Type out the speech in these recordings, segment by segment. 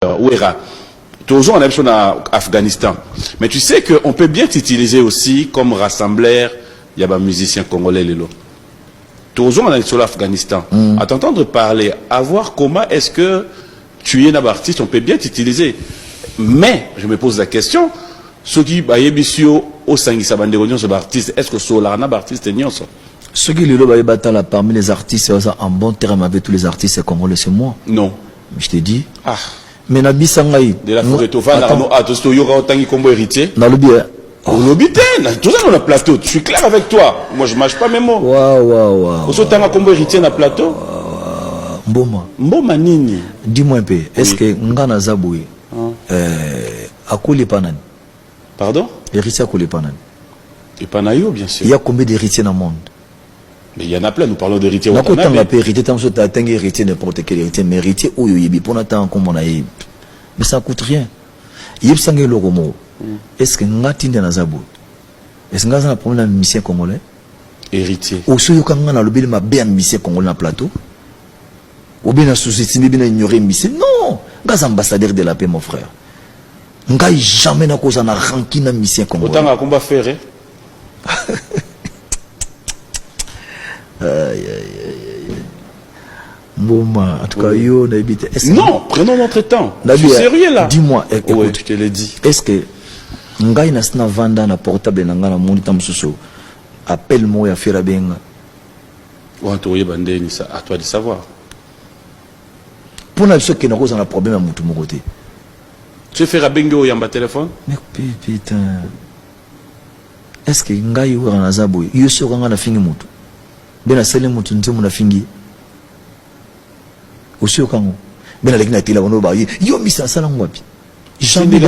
Ouera. Toujours on a besoin d'Afghanistan. Mais tu sais qu'on peut bien t'utiliser aussi comme rassembleur. Il y a des musiciens congolais. Toujours on est sur l'Afghanistan. À t'entendre parler, à voir comment est-ce que tu es un artiste, on peut bien t'utiliser. Mais, je me pose la question, ceux qui sont au Sangisa Banderonion, ce artiste, est-ce que c'est un artiste nyonso? Ceux qui le parmi les artistes, en bon terme avec tous les artistes congolais, c'est moi. Non. Je t'ai dit. Ah. Mais Nabi Sangaï. De la forêt Tofa, tu as autant comme héritier. Dans le bien. Tout ça dans le plateau. Je suis clair avec toi. Moi, je ne mâche pas mes mots. Waouh. Vous êtes comme héritier dans le plateau? Mboma. Mboma nini? Dis-moi un peu. Est-ce que Ngana Zaboui Akuli Panan? Pardon? Héritier Akuli Panan. Et Panayo, bien sûr. Il y a combien d'héritiers dans le monde? Mais il y en a plein, nous parlons d'héritiers. Quand on a héritier, tu as héritier n'importe quel héritier, mais héritier, où il y a pour l'instant, comme on a eu. Mais ça ne coûte rien. Il y a un logo. Est-ce que nous avons Zabou? Est-ce que nous avons un problème de mission congolais? Héritier. Ou si nous avons le bien de mission congolais dans le plateau? Ou bien sous-estimé, bien ignoré mission? Non! Nous sommes ambassadeurs de la paix, mon frère. Nous n'avons jamais na cause na ranking na mission congolais. Autant à combat faire. En tout cas, non, prenons notre temps. Je suis sérieux là. Dis-moi, écoute, je te l'ai dit. Est-ce que ngai na sina vanda na portable na ngana monita mususu appelle-moi ya fera benga. Ou antoye bandeni ça à toi de savoir. Pour na ceux qui n'ont pas un problème à mutu mokote. Tu fais benga yamba téléphone? Mais putain. Est-ce que ngai ou na zaboy yo so ngana fingi mutu? Bena sele mutu ntimu na fingi. Aussi au Congo. Mais la ligne tila wono ba yo misa sala ngwapi. Jamais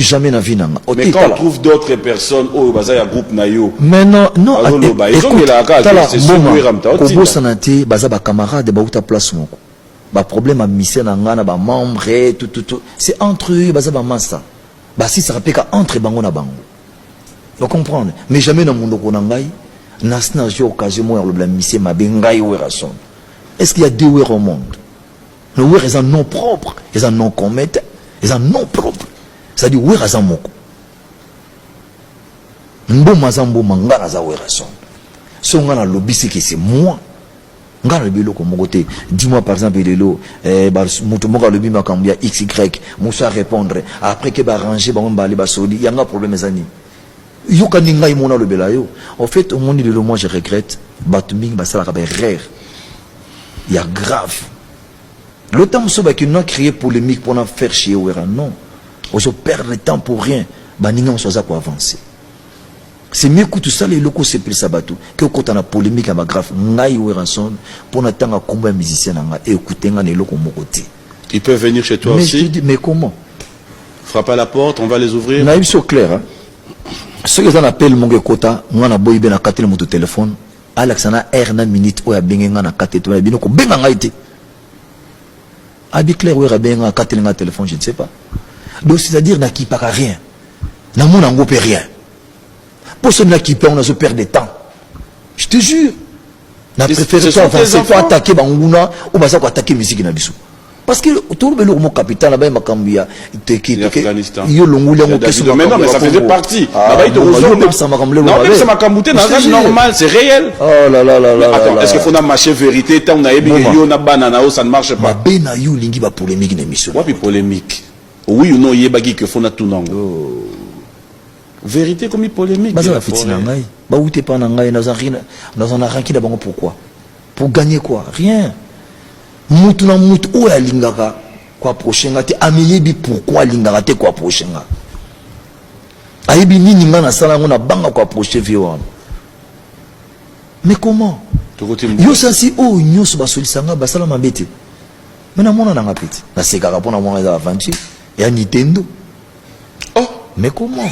jamais na vie. Mais quand on trouve d'autres personnes au bazaya groupe na yo. Mais non c'est sûr sanate baza ba camarade ba uta place moko. Ba problème a mission na ngana ba membre tout. C'est entre eux baza ba massa. Ba si ça rappelle entre bango na bango. Donc comprendre. Mais jamais na mundo ko na ngai nasna jo occasion mo ya le mission ma bengai werason. Est-ce qu'il y a deux ouïrs au monde? Le ouïr est un nom propre, est un nom commun, est un nom propre. C'est-à-dire ouïr est un moko. Mbo mazambo mangana za ouïr son. Si on a lobby c'est que c'est moi. Ngana lobby lo comme côté. Dis-moi par exemple lelo mutu moka lobby makambia XY, musa répondre après que ba ranger ba mbali ba soli, y a un problème zani. Yo kaninga imona lobby la yo. En fait au monde lelo moi je regrette batuming ba sala ka ba rare. Il y a grave. Le temps qui nous a créé polémique pour en faire chier, non. On se perd le temps pour rien. Baninga on soit pour avancer. C'est mieux que tout ça les locaux c'est plus sabatou que quand on a polémique à ma grave ngai oueranson pour n'attendre à combat musicien et écouter les locaux mon côté. Ils peuvent venir chez toi mais aussi. Je te dis, mais comment? Frappe à la porte, on va les ouvrir. Naïm c'est clair. Hein? Ceux qui appellent mon kota, on a boy ben à quatre mon téléphone. Alexana erna minute ou ya benga na kate to ya bino ko benga ngaite abi clair ou ya benga kate na téléphone je ne sais pas donc c'est-à-dire na qui pas rien na mon ngo peut rien pour ce na qui peut on a se perd de temps je te jure na préféré avancer pour attaquer banguna ou basa ko attaquer musique na biso parce que tout le monde capital là-bas makambia yo longule ngo question mais non mais ça faisait partie là-bas il te rejoint ça m'a kamblé non même ça m'a kambouté dans un normal c'est réel oh là attends est-ce qu'il faut na marcher vérité tant na yebi yo na banana ça ne marche pas bena yo lingi ba polémique na mission wapi polémique oui ou non yebaki que faut na tout nango vérité comme polémique baza la fitina ngai ba outé pas na ngai dans un ranki da bango pourquoi pour gagner quoi rien mutu na mutu o ya lingaka kwa prochenga te ameyebi pourquoi lingaka te kwa prochenga ayebi nini nga na sala ngona banga kwa proche viwa mais comment yo sansi o nyoso basolisanga basala mabete mena mona na ngapeti na sekaka pona mona za aventure ya Nintendo oh mais comment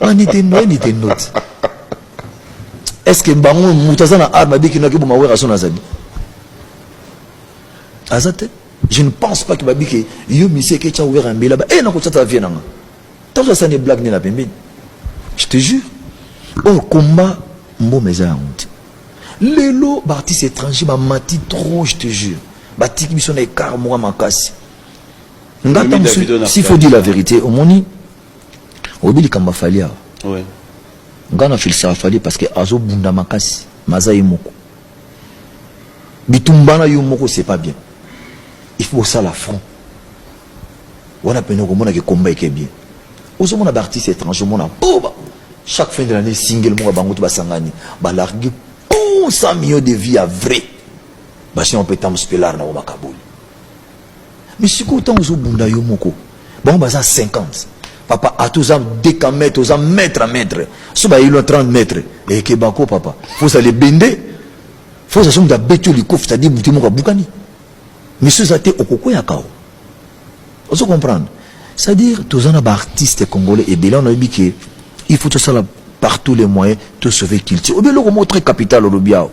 na Nintendo est-ce que bango mutazana arma biki na kibo mawera sona zabi azate je ne pense pas que babike yo monsieur que tu as ouvert un bela ba na ko tata vie nanga tant ça n'est blague ni la pembe je te jure au combat mbo meza honte lelo artiste étranger ba mati trop je te jure ba tiki biso na écart moi makasi S'il faut dire la vérité, au moni, au bili kamba falia. Ouais. Ngana filsa fali parce que azo bunda makasi, maza yemoko. Bitumbana yomoko c'est pas bien. Il faut ça la front. On a peine que combat est bien. Aux hommes d'artistes étrangers, on a chaque fin de l'année single moi bango to basangani, ba larguer 100 millions de vies à vrai. Bah si on peut tam spelar na Makabuli. Mais si autant aux bunda yomoko, bon bah ça 50. Papa a tous en décamètre, aux en mètre à mètre. Ce bah il a 30 mètres. Et que bako papa, faut ça les bender. Faut ça sont da betu li kof, c'est-à-dire bouti mo bukani. Mais ce ça té okoko ya kao. Vous comprenez? C'est-à-dire, tous les artistes congolais et bien là on a dit que il faut tout ça là, par tous les moyens de sauver culture. Ou bien le très capital au biao.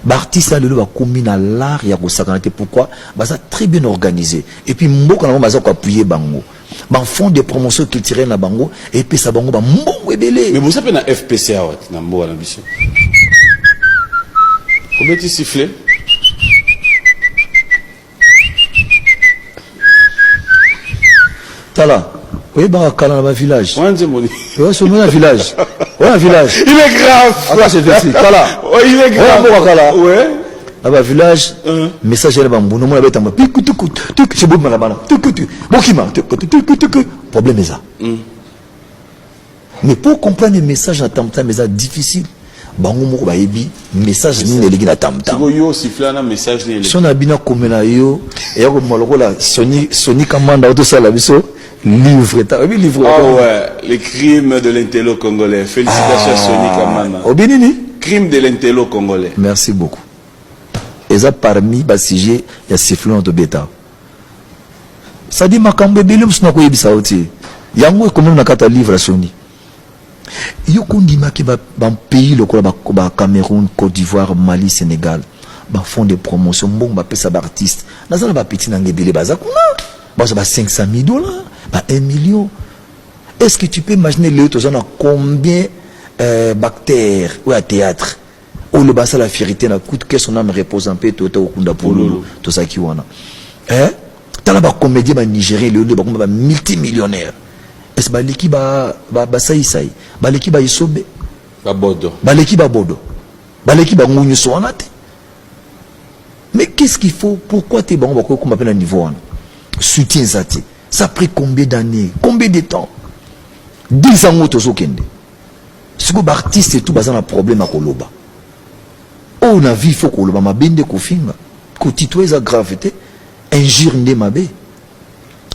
L'artiste là le va combiner à l'art il y a ko sakanate pourquoi? Bah ça très bien organisé. Et puis mboko na baza ko appuyer bango. Ba fond de promotion culturelle na bango et puis ça bango ba mbongo ebele. Mais vous savez na FPCA wat na mbo na biso. Combien tu siffles? Tala, oui, bah, Kala dans un village. Ouais, c'est mon. Oui, c'est un village. Oui, un village. Il est grave. Attends, c'est facile. Kala. Oui, il est grave. Oui, Kala. Ouais. Là-bas, village, message là-bas, bon, nous, on a bête, c'est beau, malabana. Bokima, problème est ça. Mais pour comprendre les messages à tam-tam, c'est difficile. Bango moko ba yebi message ni neleki na tam-tam. Siko yo siffla na message ni. Si on a bien komena yo et yo moloko la Sony Kamanda auto sala biso livre ta oui livre. Ah ouais, les crimes de l'intello congolais. Félicitations à Sony Kamanda. Obinini? Crime de l'intello congolais. Merci beaucoup. Et ça parmi bas sujet il y a sifflant de bêta. Ça dit makambe belum sna ko yebisa oti. Yango ko même na kata livre Sony. Yo kondima ki ba pays lokola ba Cameroun, Côte d'Ivoire, Mali, Sénégal ba font des promotions bon ba pesa ba artiste nazala ba petit na ngebele baza kuna ba $500 000 ba 1 million. Est-ce que tu peux imaginer les autres on a combien bactères ou à théâtre ou le basa la fierté na coûte que son âme repose en paix tout au kunda polo tout ça qui wana tala ba comédien ba Nigérien le ba multimillionnaire. Est-ce que l'équipe ba saïsaï, ba l'équipe ba isobe, ba bodo, ba l'équipe ba bodo, ba l'équipe ba ngunyu soanate. Mais qu'est-ce qu'il faut? Pourquoi t'es bon? Pourquoi qu'on m'appelle un niveau? Soutien zati. Ça a pris combien d'années? Combien de temps? 10 ans au kende. Ce que l'artiste et tout bazan a problème à koloba. Oh na vie faut koloba ma bende kofinga, ko titoué za gravité, injure ndé mabe.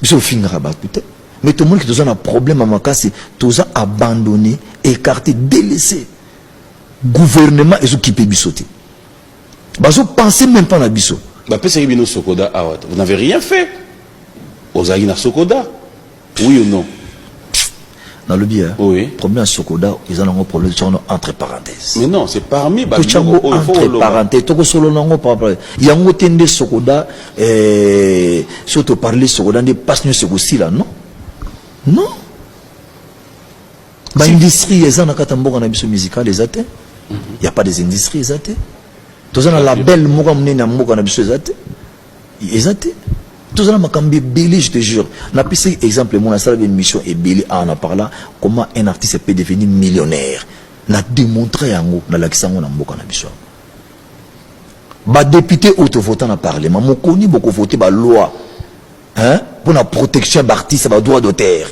Biso finga rabat peut-être. Mais tout le monde qui a un problème à ma cas, c'est tout abandonné, écarté, délaissé. Gouvernement et ceux qui peuvent sauter. Vous pensez même pas à biso. Vous n'avez rien fait. Vous avez Sokoda. Oui ou non? Dans le bien, oui. Problème à Sokoda, ils ont un problème entre parenthèses. Mais non, c'est parmi entre parenthèses. Tout solo nango par rapport. Il y a un tende Sokoda, surtout parler Sokoda, des passions Sokosi là, non? Non. Bah, industrie, les gens ont un musical, les athées. Il n'y a pas des industries, les athées. Tous les labels, les athées. Tous les macambé belé, je te jure. On a pris exemple, mon salle une mission et belé en a parlé comment un artiste peut devenir millionnaire. On a démontré en haut, dans l'accent, on a beaucoup en habitude. Bah, député auto-votant a parlé, mais mon connu beaucoup voté, bah, loi. Hein? Pour la protection d'artistes, ça va droit d'auteur.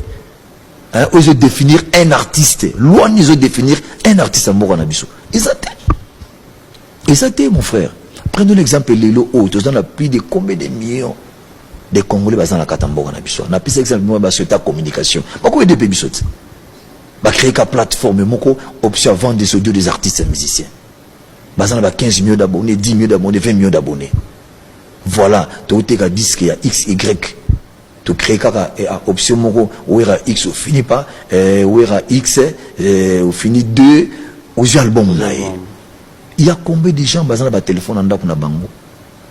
Hein? Ils ont définir un artiste. Loi, ils ont définir un artiste à Moranabiso. Ils ont mon frère. Prenons l'exemple de Lelo Haute. Ils ont plus de combien de millions de Congolais dans la Katambo na biso. Na pisa exemple moi ba ta communication. Beaucoup de pays biso. Ba créer une plateforme moko option vendre des audios des artistes et musiciens. Bazana ba 15 millions d'abonnés, 10 millions d'abonnés, 20 millions d'abonnés. Voilà, tu as disque il y a X Y. Tu crées une option moko où il y a X ou finit pas où il y a X ou finit 2 aux albums là. Il y a combien de gens bazana ba téléphone anda pour na bango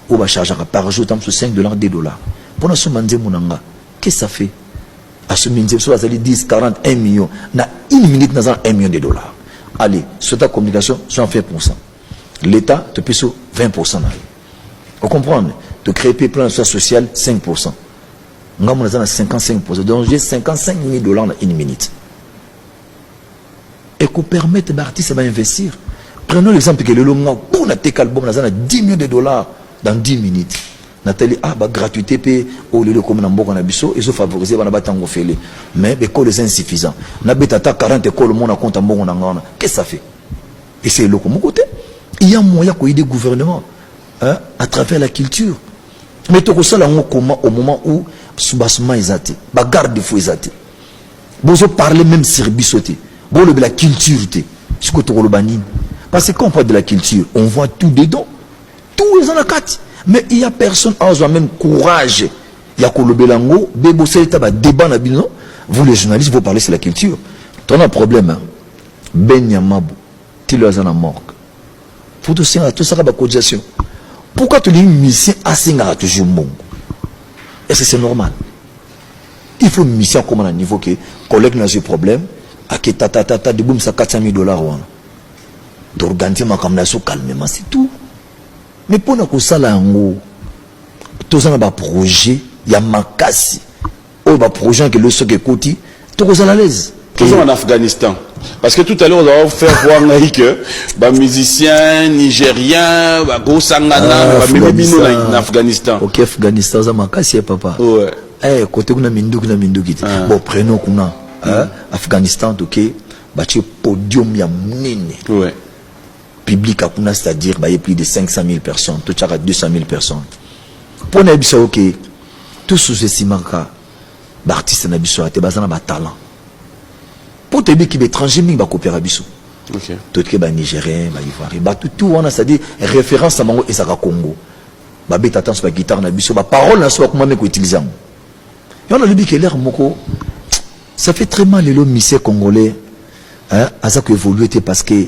ou ba charger par jour tant sur $5 $10. Pour ce manze monanga, qu'est-ce que ça fait? À ce manze, ça va 10, 40, 1 million. Na une minute, nous avons $1 million. Allez, sur ta communication, j'en fais %. L'État te paye sur 20%. Vous comprenez? Tu crées un plan social 5%. Nga mon azana 55%. Donc j'ai 55 000 $ en une minute. Et qu'on permette l'artiste d'investir. Prenons l'exemple que le long pour na tek album azana 10 millions de dollars dans 10 minutes. Nathalie gratuité pe au lieu comme na mboko na biso et so favoriser bana batango fele. Mais l'école est insuffisant. Na betata 40 écoles mon na compte mboko na ngana. Qu'est-ce que ça fait? Et c'est le comme côté. Il y a moyen qu'on aide le gouvernement à travers la culture. Mais tout ça là comment au moment où soubassement ezate, ba garde fou ezate. Bozo parler même sur bisoté. Bon le la culture té. Ce que tu banine. Parce que quand on parle de la culture, on voit tout dedans. Tout est dans la carte. Mais il y a personne qui a même courage. Il y a Kolobelango, Bebo Seltaba, débat na bino. Vous les journalistes, vous parlez sur la culture. Tu as un problème. Hein? Ben Yamabou, tu l'as en morgue. Faut tout ça, tout ça, la cotisation. Pourquoi tu dis mission à Singara toujours bon? Est-ce que c'est normal? Il faut une mission comme à un niveau que collègue n'a pas de problème. À qui tata de boum ça 400 000 $. D'organiser ma caméra calmement, c'est tout. Mais pour nous ça là en tout ça un projet, il y a makasi. Oh bah projet que le ce que côté, tout ça à l'aise. Toujours en Afghanistan. Parce que tout à l'heure, on va faire voir que les musiciens nigériens, les Sangana, en Afghanistan. Ok, Afghanistan, ça m'a cassé, papa. Ouais. Eh, côté qu'on a Mindouk. Bon, prenons qu'on a Afghanistan, ok, bâti podium, ya mnene. Ouais. Public à Kuna, c'est-à-dire, il y a plus de 500 000 personnes, tout ça 200 000 personnes. Pour nous, ok, tout sous-estimant que l'artiste n'a pas été basé dans le talent. Pour te dire qu'il est étranger, il va copier à Bissou. Ok. Tout ce qui est nigérien, ivoirien, tout on a, c'est-à-dire référence à Mango et Saka Congo. Babé t'attend sur la guitare na Bissou, parole na soit comment même utiliser. Et on a le dit que l'air moko, ça fait très mal les lots misés congolais, hein, à ça que évoluer parce que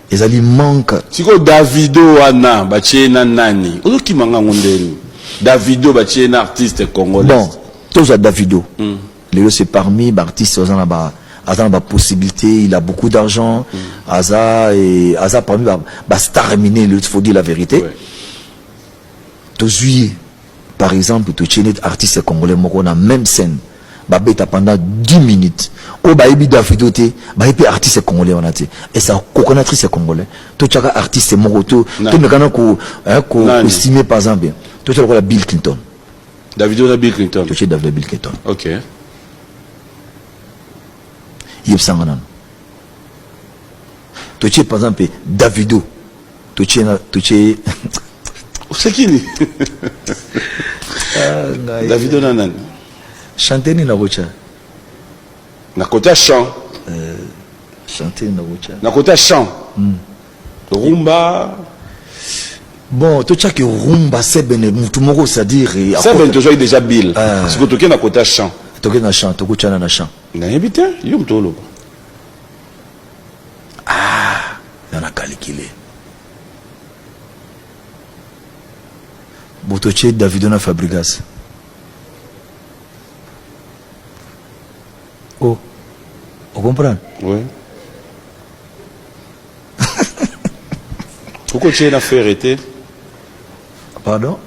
les alliés manquent. Si quoi Davido ana, bachie na nani, ou qui manga ngondeni. Davido bachie na artiste congolais. Bon, tous à Davido. Les lots c'est parmi les artistes aux en bas. Aza a possibilité, il a beaucoup d'argent. Aza parmi les stars miné, il faut dire la vérité. Ouais. Par exemple, tu es un artiste congolais, on a même scène. Babeta pendant 10 minutes. Oh, baïbi Davido, baïbi artiste congolais, on a été. Et ça, coconatrice congolais. Tu es un artiste moroto. Tu es un estimé par exemple. Tu es un Bill Clinton. Davido Bill Clinton. Tu es Davido Bill Clinton. Ok. Tu es par exemple Davido. Tu es c'est qui Davido Nanan. Chanter ni na rocha. Na côté chant. Chanter na rocha. Na côté chant. Rumba. Bon, tu sais que rumba c'est ben mutu moko c'est-à-dire c'est ben toujours déjà Bill. Parce que tu es na côté chant. Tu es na chant, tu es na chant. Na habité, yom tolo. On a calculé. Botoche Davido na Fabregas. Oh, on comprend? Oui. Pourquoi tu es na fait arrêter? Pardon?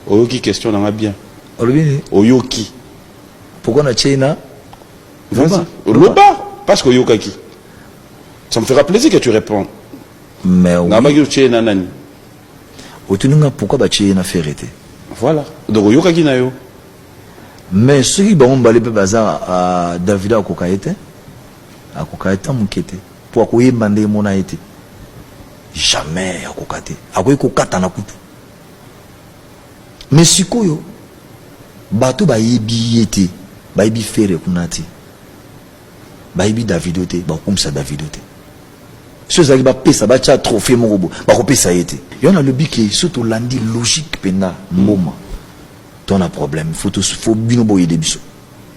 Oyoki question n'a bien. Oyoki. Pourquoi na China? Loba. Parce que Oyokaki. Ça me fera plaisir que tu réponds. Mais oui. Pourquoi na ferrete? Voilà. Donc Oyokaki na yo. Mais ceux qui vont aller à David à Kokaete mukete. Pour quoi bande mona été? Jamais à Kokate. À quoi Kokata na kutu. Mais sikoyo bato ba yebi été. Ba yebi ferre kunati. Ba yebi Davidote, ba comme ça Davidote. Ce qui va payer ça va être trophée morobo va couper ça été il y en a le biquet surtout lundi logique pena moment ton a problème faut bien boyer des bisous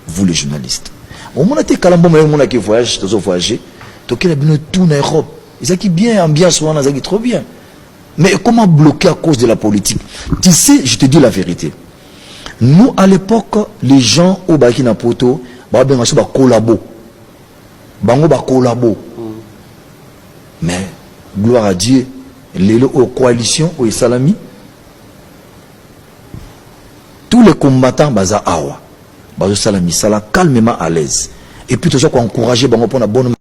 vous les journalistes au moment où kalambo mais au moment qui voyage tous voyager to qu'il a bien tout en Europe et ça qui bien ambiance on a ça qui trop bien mais comment bloquer à cause de la politique tu sais je te dis la vérité nous à l'époque les gens au Burkina Faso ba bien ça ba collabo bango ba collabo. Mais, gloire à Dieu, les coalitions, aux salami, tous les combattants, baza awa. bazo sala misala calmement à l'aise. Et puis toujours encourager bango pour la bonne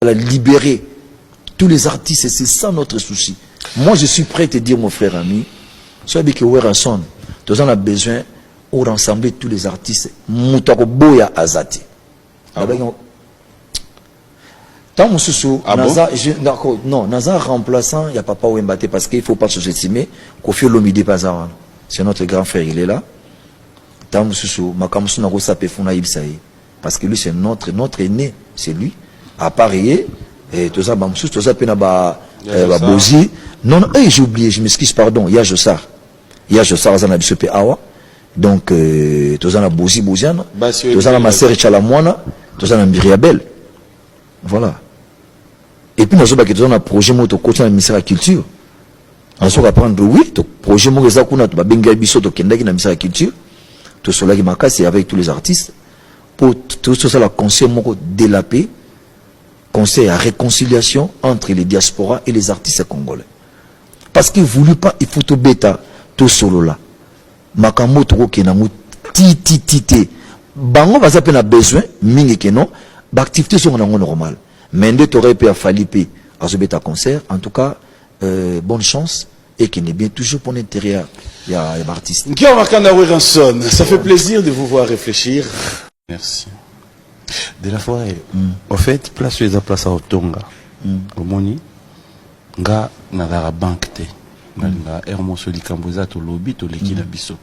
la libérer tous les artistes, et c'est ça notre souci. Moi je suis prêt à te dire, mon frère ami, soit bien que Werason, tu as besoin de rassembler tous les artistes Moutako Boya Azati. Tant mon sous non, Naza remplaçant, il n'y a pas Wembate parce qu'il ne faut pas sous-estimer Kofi Olomide Pazara. C'est notre grand frère, il est là. Tant mon sous, Makamusu Narosa Pefuna Ibsaï. Parce que lui, c'est notre aîné, c'est lui. À Paris, et tout ça, Bamsous, tout ça, Penaba, Bozi. Non, non, j'ai oublié, je m'excuse, pardon, il y a Jossar. Il y a Jossar, Zana Bissopé Awa. Donc, tout ça, Bozi, Boziana. Tout ça, ma sœur Chalamouana. Tout ça, Miriabel. Voilà. Et puis, nous avons un projet, nous avons un ministère de la Culture. Nous avons apprendre, oui, le projet, nous avons un Benga Bisso, nous avons un ministère de la Culture. Tout cela, c'est avec tous les artistes. Pour tout ça, le conseil, de la paix. Conseil à réconciliation entre les diasporas et les artistes congolais. Parce qu'il ne voulait pas, il faut tout bêta, tout solo là. Makambo toko kenamu ti. Bango va zapper na besoin, mingi kenon, l'activité sont normale. Mais de t'aurais pu fallu à ce bêta concert. En tout cas, bonne chance et qu'il n'est bien toujours pour l'intérieur. Il y a l'artiste. Ça fait plaisir de vous voir réfléchir. Merci. De la fois, en fait, place les place à Otonga. Au Moni, nga na la banque te. Na Hermo Soli Kamboza to lobby to leki na biso.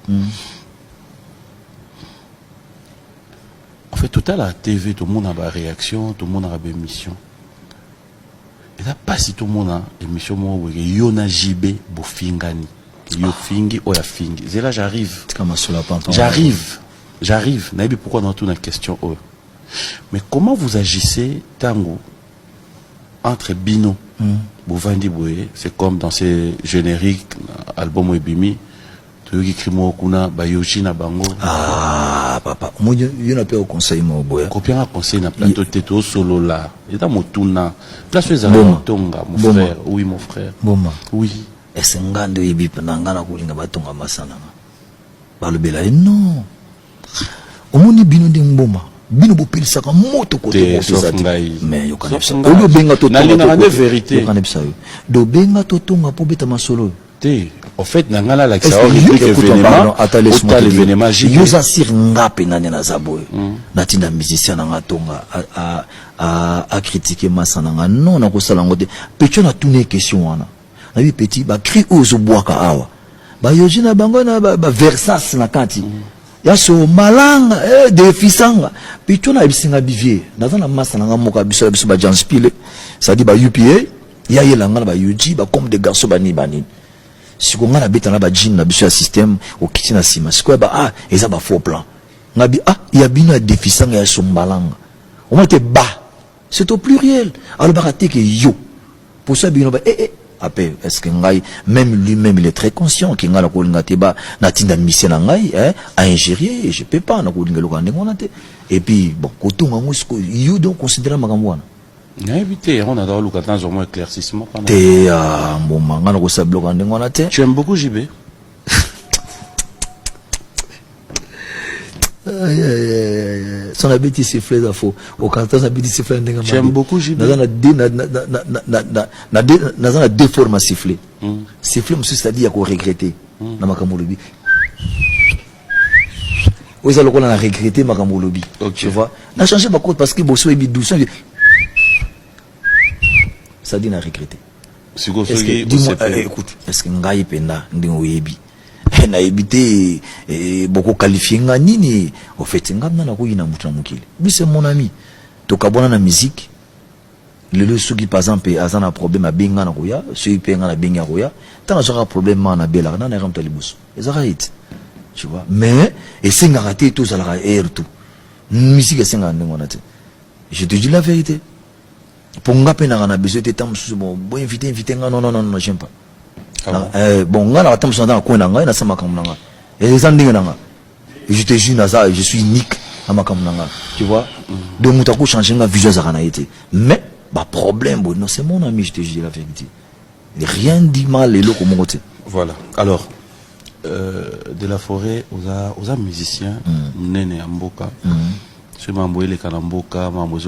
En fait, tout à la TV, tout le monde a une réaction, tout le monde a une émission. Et là, pas si tout le monde a une émission, moi, Yona Jibé, Bofingani. Yo Fingi, Oya Fingi. C'est là, j'arrive. J'arrive. Naïbi, pourquoi dans toute la question, mais comment vous agissez, Tango, entre Bino, Bouvandi Boué, c'est comme dans ces génériques, album Ebimi, tu qui écrit Mokuna, Bayoshi na Bango. Ah, papa, moi, je n'ai pas au conseil, mon boy. Combien un conseil na plateau Teto solo là, et dans mon tournant, place les amis, Tonga, mon frère, oui, mon frère. Oui. Et c'est un gars de Ebi, Nangana Koulinga Batonga Masana. Balubela, non. Au monde Bino de Mboma. Bino bopil saka moto côté mais yo kanep ça o benga to na vérité yo kanep ça do benga to tonga po beta masolo te en fait na ngala la ça événement l'événement yo za sir ngape nani na zabo na tinda musicien na ngatonga a critiquer masana nga non na ko sala ngote pecho na tune question wana na bi petit ba cri ozo boaka awa ba yoji na bango na ba versas na kati yaso malanga defisanga pitona bisinga bivier nazana massa nanga moka biso ba janspile ça dit ba UPA ya yelanga ba UG ba comme des garçons bani sikonga na beta na ba jean na biso ya système au kitina sima siko ba eza ba faux plan ngabi ya bino ya defisanga ya so malanga on m'a été bas c'est au pluriel alors ba raté que yo pour ça bino ba après est-ce que ngai même lui-même il est très conscient qu'il ngala ko ngate ba na tinda mission na ngai à ingérer je peux pas na ko ngelo ka ndengona te et puis bon kotonga ngosiko you donc considérer makambo wana na éviter on a dans le cas au moins éclaircissement pendant te bon manga na ko sablo ka ndengona te tu aimes beaucoup JB son habitude siffler da faux au canton habitude siffler ndengama j'aime beaucoup JB na deux formes à siffler siffler c'est-à-dire qu'on regretter na makambo lobi oui ça le qu'on a regretté makambo lobi tu vois na changer ma code parce que bosso ebi doucement ça dit na regretter dis-moi écoute est-ce que ngai penda ndingo yebi na éviter beaucoup qualifié nini au fait ngamna na ko yina mutra mukile lui c'est mon ami to kabona na musique le soki par exemple azana problème a benga na koya ceux penga na benga koya tant aura problème na bela na na ramta libuso ezarait tu vois mais et singa raté tout ça la air tout musique singa ndengona te je te dis la vérité pour ngape na besoin de temps bon inviter non j'aime pas bon nga na tamu sanda ko na nga na sama kam na nga et les andinga na nga je te jure na je suis unique à ma kam na nga tu vois donc mutako changer nga vision za kana été mais ba problème bon non c'est mon ami je te jure la vérité rien dit mal les locaux mon côté voilà alors de la forêt aux musiciens nene ya mboka ce mambo ele kana mboka mambo